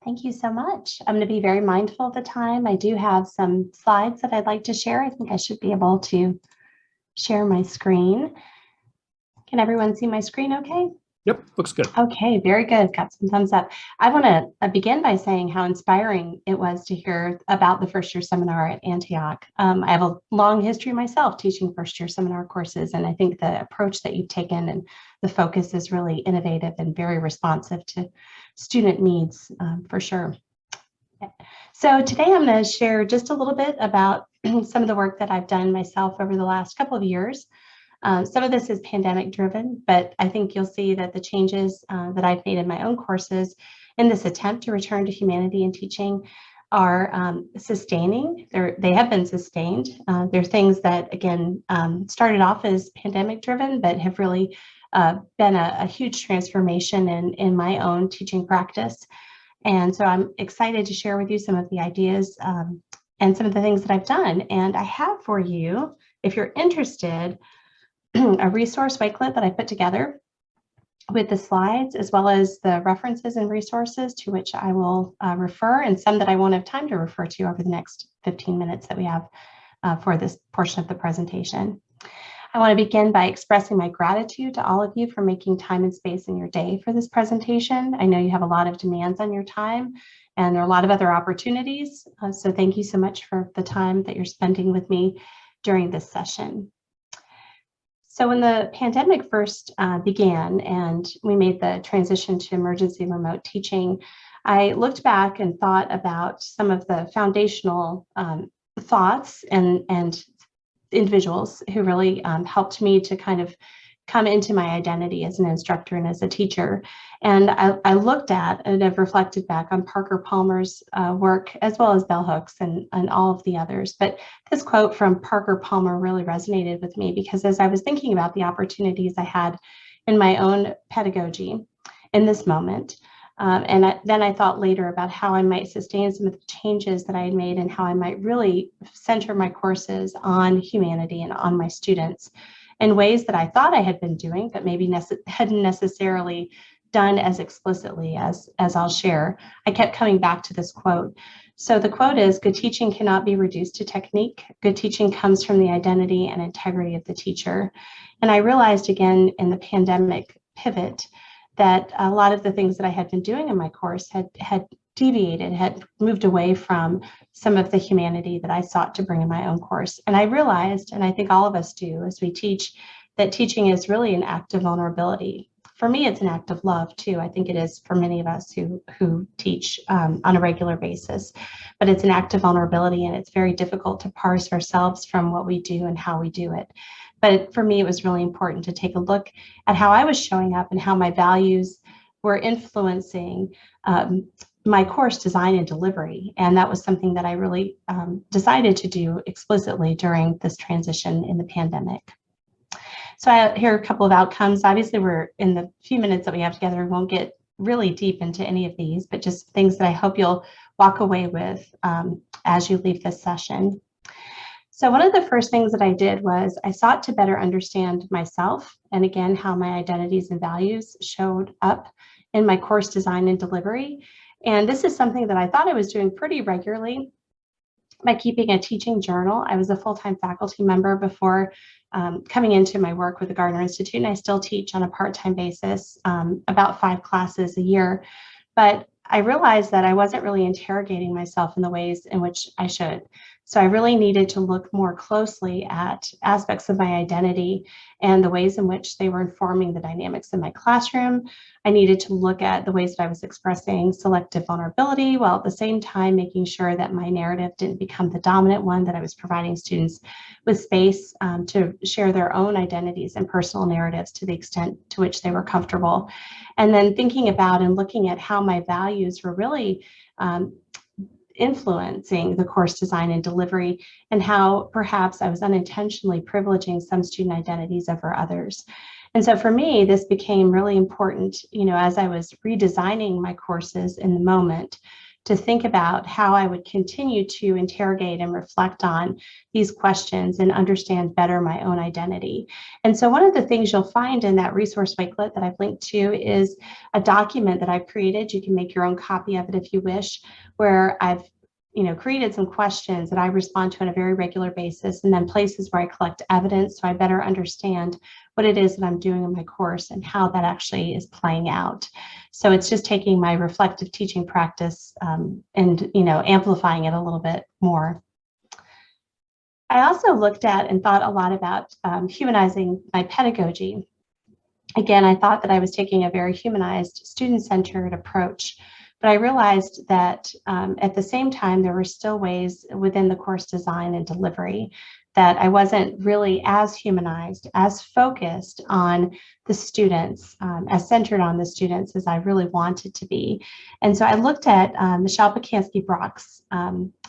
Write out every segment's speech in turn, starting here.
Thank you so much. I'm going to be very mindful of the time. I do have some slides that I'd like to share. I think I should be able to share my screen. Can everyone see my screen okay? Yep, looks good. Okay, very good. Got some thumbs up. I want to begin by saying how inspiring it was to hear about the first year seminar at Antioch. I have a long history myself teaching first year seminar courses, and I think the approach that you've taken and the focus is really innovative and very responsive to student needs for sure. So today I'm going to share just a little bit about some of the work that I've done myself over the last couple of years. Some of this is pandemic driven, but I think you'll see that the changes that I've made in my own courses in this attempt to return to humanity and teaching are sustaining. They have been sustained. They're things that, again, started off as pandemic driven, but have really been a huge transformation in my own teaching practice. And so I'm excited to share with you some of the ideas and some of the things that I've done. And I have for you, if you're interested, a resource wakelet that I put together with the slides, as well as the references and resources to which I will refer, and some that I won't have time to refer to over the next 15 minutes that we have for this portion of the presentation. I want to begin by expressing my gratitude to all of you for making time and space in your day for this presentation. I know you have a lot of demands on your time, and there are a lot of other opportunities. So thank you so much for the time that you're spending with me during this session. So when the pandemic first began and we made the transition to emergency remote teaching, I looked back and thought about some of the foundational thoughts and individuals who really helped me to kind of come into my identity as an instructor and as a teacher. And I looked at and have reflected back on Parker Palmer's work, as well as bell hooks and all of the others. But this quote from Parker Palmer really resonated with me, because as I was thinking about the opportunities I had in my own pedagogy in this moment, then I thought later about how I might sustain some of the changes that I had made and how I might really center my courses on humanity and on my students in ways that I thought I had been doing, but maybe hadn't necessarily done as explicitly as I'll share. I kept coming back to this quote. So the quote is, "Good teaching cannot be reduced to technique. Good teaching comes from the identity and integrity of the teacher." And I realized again in the pandemic pivot that a lot of the things that I had been doing in my course had deviated, had moved away from some of the humanity that I sought to bring in my own course. And I realized, and I think all of us do as we teach, that teaching is really an act of vulnerability. For me, it's an act of love too. I think it is for many of us who teach on a regular basis, but it's an act of vulnerability, and it's very difficult to parse ourselves from what we do and how we do it. But for me, it was really important to take a look at how I was showing up and how my values were influencing my course design and delivery. And that was something that I really decided to do explicitly during this transition in the pandemic. So here are a couple of outcomes. Obviously, we're in the few minutes that we have together, we won't get really deep into any of these, but just things that I hope you'll walk away with as you leave this session. So one of the first things that I did was I sought to better understand myself, and again, how my identities and values showed up in my course design and delivery. And this is something that I thought I was doing pretty regularly by keeping a teaching journal. I was a full-time faculty member before coming into my work with the Gardner Institute, and I still teach on a part-time basis, about 5 classes a year. But I realized that I wasn't really interrogating myself in the ways in which I should. So I really needed to look more closely at aspects of my identity and the ways in which they were informing the dynamics in my classroom. I needed to look at the ways that I was expressing selective vulnerability, while at the same time making sure that my narrative didn't become the dominant one, that I was providing students with space to share their own identities and personal narratives to the extent to which they were comfortable. And then thinking about and looking at how my values were really influencing the course design and delivery, and how perhaps I was unintentionally privileging some student identities over others. And so for me, this became really important, as I was redesigning my courses in the moment, to think about how I would continue to interrogate and reflect on these questions and understand better my own identity. And so one of the things you'll find in that resource wakelet that I've linked to is a document that I've created. You can make your own copy of it if you wish, where I've created some questions that I respond to on a very regular basis, and then places where I collect evidence so I better understand what it is that I'm doing in my course and how that actually is playing out. So it's just taking my reflective teaching practice and amplifying it a little bit more. I also looked at and thought a lot about humanizing my pedagogy. Again, I thought that I was taking a very humanized, student-centered approach, but I realized that at the same time, there were still ways within the course design and delivery that I wasn't really as humanized, as focused on the students, as centered on the students as I really wanted to be. And so I looked at Michelle Pacansky-Brock's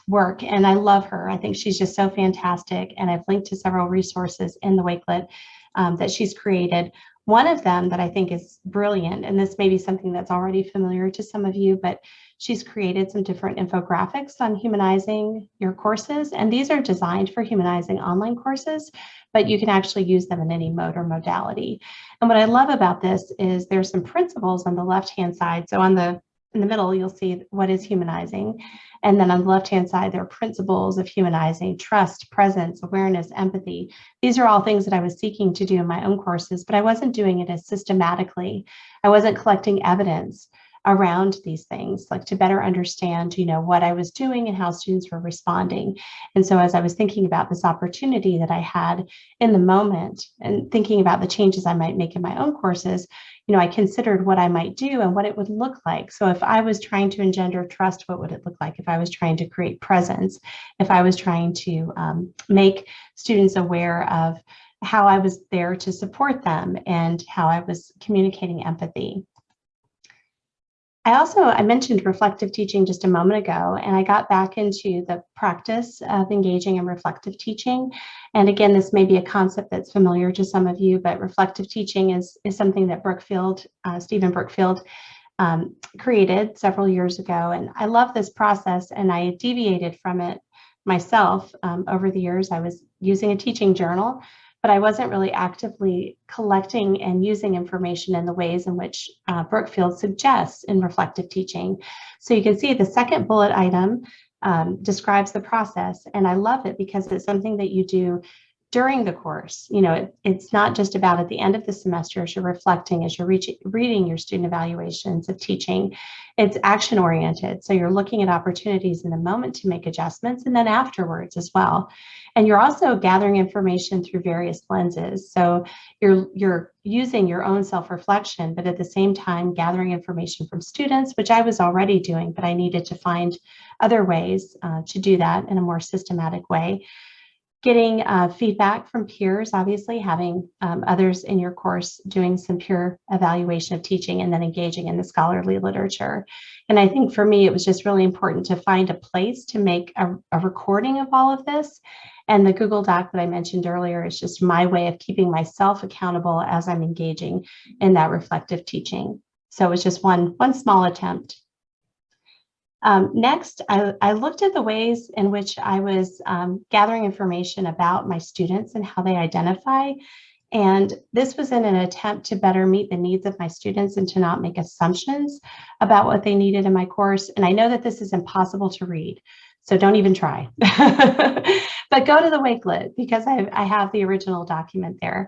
work, and I love her. I think she's just so fantastic. And I've linked to several resources in the Wakelet that she's created. One of them that I think is brilliant, and this may be something that's already familiar to some of you, but she's created some different infographics on humanizing your courses. And these are designed for humanizing online courses, but you can actually use them in any mode or modality. And what I love about this is there's some principles on the left-hand side. So in the middle, you'll see what is humanizing. And then on the left-hand side, there are principles of humanizing: trust, presence, awareness, empathy. These are all things that I was seeking to do in my own courses, but I wasn't doing it as systematically. I wasn't collecting evidence around these things, like to better understand, what I was doing and how students were responding. And so as I was thinking about this opportunity that I had in the moment and thinking about the changes I might make in my own courses, I considered what I might do and what it would look like. So if I was trying to engender trust, what would it look like? If I was trying to create presence, if I was trying to make students aware of how I was there to support them and how I was communicating empathy. I mentioned reflective teaching just a moment ago, and I got back into the practice of engaging in reflective teaching. And again, this may be a concept that's familiar to some of you, but reflective teaching is something that Stephen Brookfield created several years ago. And I love this process, and I deviated from it myself over the years. I was using a teaching journal, but I wasn't really actively collecting and using information in the ways in which Brookfield suggests in reflective teaching. So you can see the second bullet item describes the process, and I love it because it's something that you do during the course. It's not just about at the end of the semester as you're reflecting, as you're reading your student evaluations of teaching. It's action oriented. So you're looking at opportunities in the moment to make adjustments, and then afterwards as well. And you're also gathering information through various lenses. So you're using your own self-reflection, but at the same time gathering information from students, which I was already doing, but I needed to find other ways to do that in a more systematic way. Getting feedback from peers, obviously having others in your course doing some peer evaluation of teaching, and then engaging in the scholarly literature. And I think for me, it was just really important to find a place to make a recording of all of this. And the Google Doc that I mentioned earlier is just my way of keeping myself accountable as I'm engaging in that reflective teaching. So it was just one small attempt. Next, I looked at the ways in which I was gathering information about my students and how they identify. And this was in an attempt to better meet the needs of my students and to not make assumptions about what they needed in my course. And I know that this is impossible to read, so don't even try. But go to the Wakelet because I have the original document there.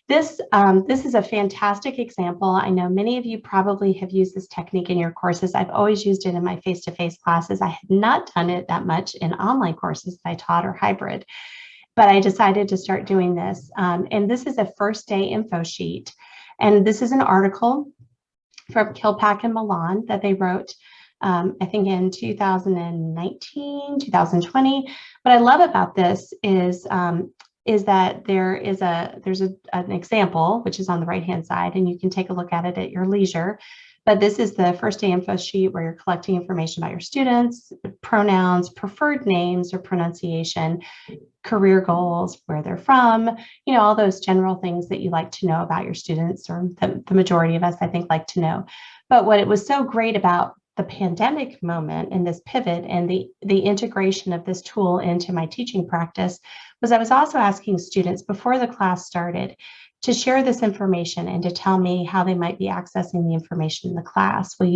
This is a fantastic example. I know many of you probably have used this technique in your courses. I've always used it in my face-to-face classes. I had not done it that much in online courses that I taught or hybrid, but I decided to start doing this. And this is a first day info sheet. And this is an article from Kilpack and Milan that they wrote I think in 2019, 2020. What I love about this is that there's an example, which is on the right-hand side, and you can take a look at it at your leisure. But this is the first day info sheet where you're collecting information about your students, pronouns, preferred names or pronunciation, career goals, where they're from, all those general things that you like to know about your students, or the majority of us, I think, like to know. But what it was so great about the pandemic moment and this pivot and the integration of this tool into my teaching practice was I was also asking students before the class started to share this information and to tell me how they might be accessing the information in the class. Do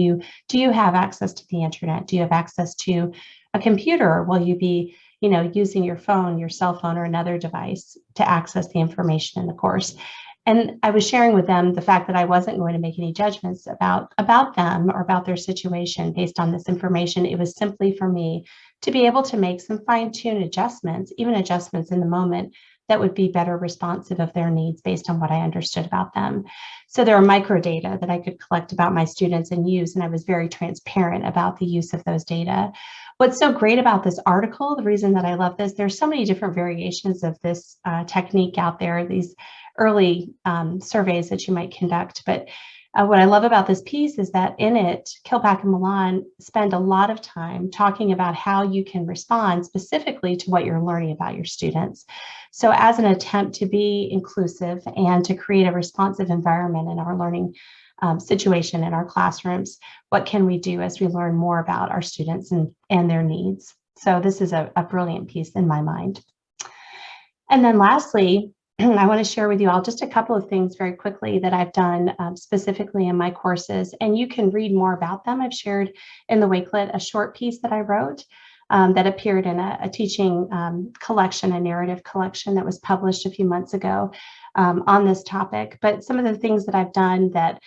you have access to the internet? Do you have access to a computer? Will you be, using your phone, your cell phone, or another device to access the information in the course? And I was sharing with them the fact that I wasn't going to make any judgments about them or about their situation based on this information. It was simply for me to be able to make some fine-tune adjustments, even adjustments in the moment that would be better responsive of their needs based on what I understood about them. So there are micro data that I could collect about my students and use, and I was very transparent about the use of those data. What's so great about this article, the reason that I love this, there's so many different variations of this technique out there, these early surveys that you might conduct. But what I love about this piece is that in it, Kilpack and Milan spend a lot of time talking about how you can respond specifically to what you're learning about your students. So as an attempt to be inclusive and to create a responsive environment in our learning situation in our classrooms, what can we do as we learn more about our students and their needs? So this is a brilliant piece in my mind. And then lastly, I want to share with you all just a couple of things very quickly that I've done specifically in my courses, and you can read more about them. I've shared in the Wakelet a short piece that I wrote that appeared in a teaching collection, a narrative collection that was published a few months ago on this topic. But some of the things that I've done that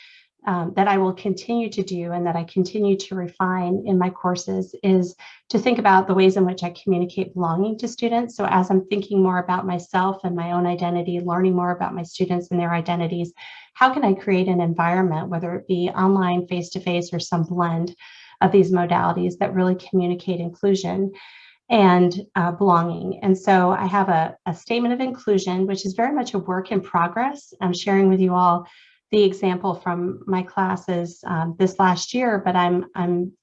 I will continue to do and that I continue to refine in my courses is to think about the ways in which I communicate belonging to students. So as I'm thinking more about myself and my own identity, learning more about my students and their identities, how can I create an environment, whether it be online, face-to-face, or some blend of these modalities that really communicate inclusion and belonging. And so I have a statement of inclusion, which is very much a work in progress. I'm sharing with you all the example from my classes this last year, but I'm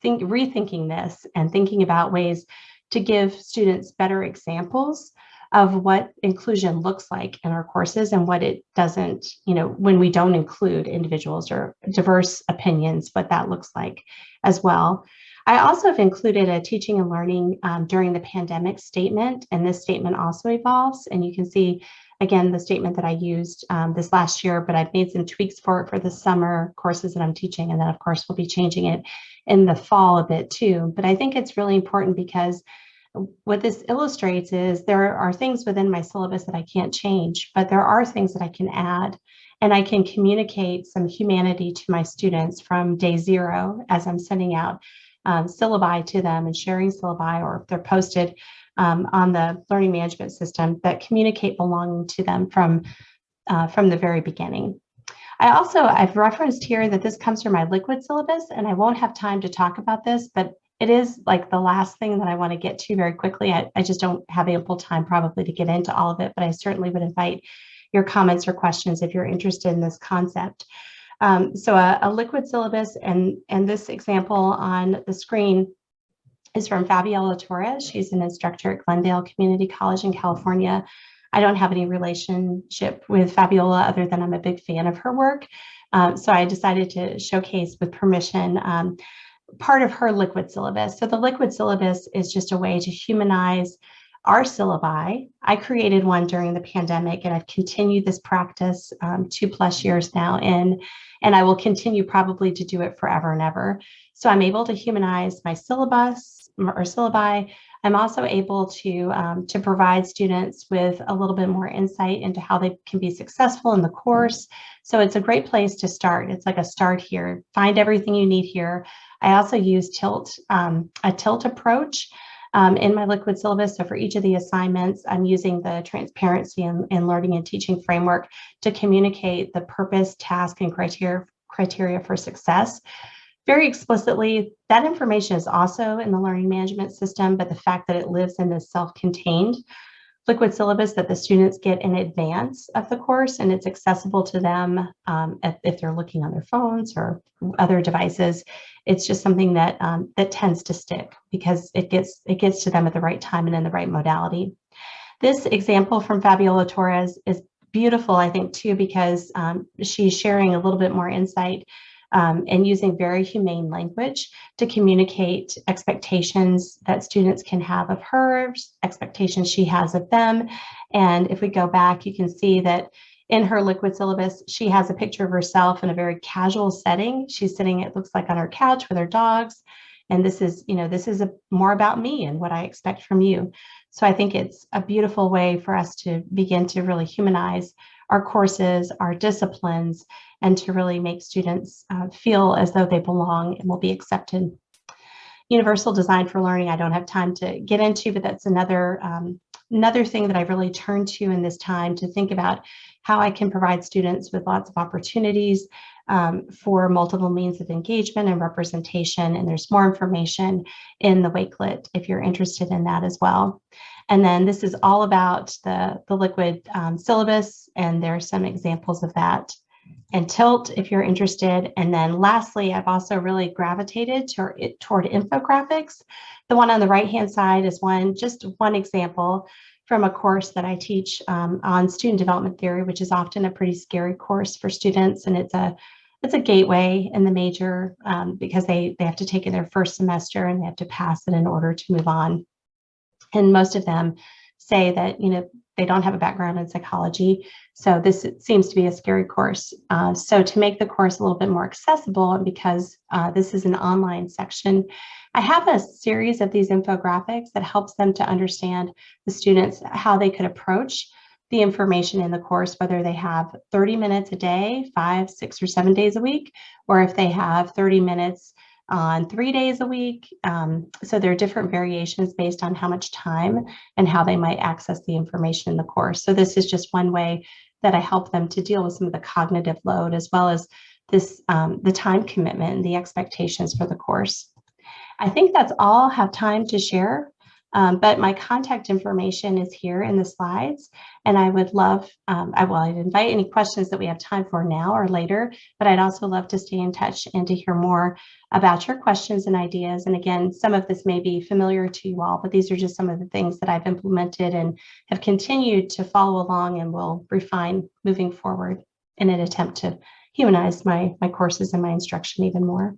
rethinking this and thinking about ways to give students better examples of what inclusion looks like in our courses and what it doesn't, when we don't include individuals or diverse opinions, what that looks like as well. I also have included a teaching and learning during the pandemic statement, and this statement also evolves, and you can see again, the statement that I used this last year, but I've made some tweaks for it for the summer courses that I'm teaching. And then of course, we'll be changing it in the fall a bit too. But I think it's really important because what this illustrates is there are things within my syllabus that I can't change, but there are things that I can add. And I can communicate some humanity to my students from day zero as I'm sending out syllabi to them and sharing syllabi, or if they're posted on the learning management system, that communicate belonging to them from the very beginning. I've referenced here that this comes from my liquid syllabus, and I won't have time to talk about this, but it is like the last thing that I want to get to very quickly. I just don't have ample time probably to get into all of it, but I certainly would invite your comments or questions if you're interested in this concept. So a liquid syllabus, and this example on the screen is from Fabiola Torres. She's an instructor at Glendale Community College in California. I don't have any relationship with Fabiola other than I'm a big fan of her work. So I decided to showcase with permission part of her liquid syllabus. So the liquid syllabus is just a way to humanize our syllabi. I created one during the pandemic, and I've continued this practice 2+ years now in, and I will continue probably to do it forever and ever. So I'm able to humanize my syllabus or syllabi. I'm also able to provide students with a little bit more insight into how they can be successful in the course. So it's a great place to start. It's like a start here. Find everything you need here. I also use a tilt approach in my liquid syllabus. So for each of the assignments, I'm using the transparency and learning and teaching framework to communicate the purpose, task, and criteria for success. Very explicitly, that information is also in the learning management system, but the fact that it lives in this self-contained liquid syllabus that the students get in advance of the course, and it's accessible to them if they're looking on their phones or other devices. It's just something that that tends to stick because it gets to them at the right time and in the right modality. This example from Fabiola Torres is beautiful, I think, too, because she's sharing a little bit more insight and using very humane language to communicate expectations that students can have of her, expectations she has of them. And if we go back, you can see that in her liquid syllabus, she has a picture of herself in a very casual setting. She's sitting, it looks like, on her couch with her dogs. And this is, more about me and what I expect from you. So I think it's a beautiful way for us to begin to really humanize our courses, our disciplines, and to really make students feel as though they belong and will be accepted. Universal design for learning, I don't have time to get into, but that's another thing that I really turn to in this time to think about how I can provide students with lots of opportunities for multiple means of engagement and representation. And there's more information in the Wakelet if you're interested in that as well. And then this is all about the liquid syllabus, and there are some examples of that. And Tilt, if you're interested. And then lastly, I've also really gravitated toward infographics. The one on the right-hand side is just one example from a course that I teach on student development theory, which is often a pretty scary course for students. And it's a gateway in the major because they have to take it their first semester and they have to pass it in order to move on. And most of them say that, they don't have a background in psychology. So this seems to be a scary course. So to make the course a little bit more accessible, and because this is an online section, I have a series of these infographics that helps them to understand the students, how they could approach the information in the course, whether they have 30 minutes a day, 5, 6, or 7 days a week, or if they have 30 minutes on 3 days a week. So there are different variations based on how much time and how they might access the information in the course. So this is just one way that I help them to deal with some of the cognitive load, as well as this the time commitment and the expectations for the course. I think that's all I have time to share. But my contact information is here in the slides, and I would love, I'd invite any questions that we have time for now or later, but I'd also love to stay in touch and to hear more about your questions and ideas. And again, some of this may be familiar to you all, but these are just some of the things that I've implemented and have continued to follow along and will refine moving forward in an attempt to humanize my courses and my instruction even more.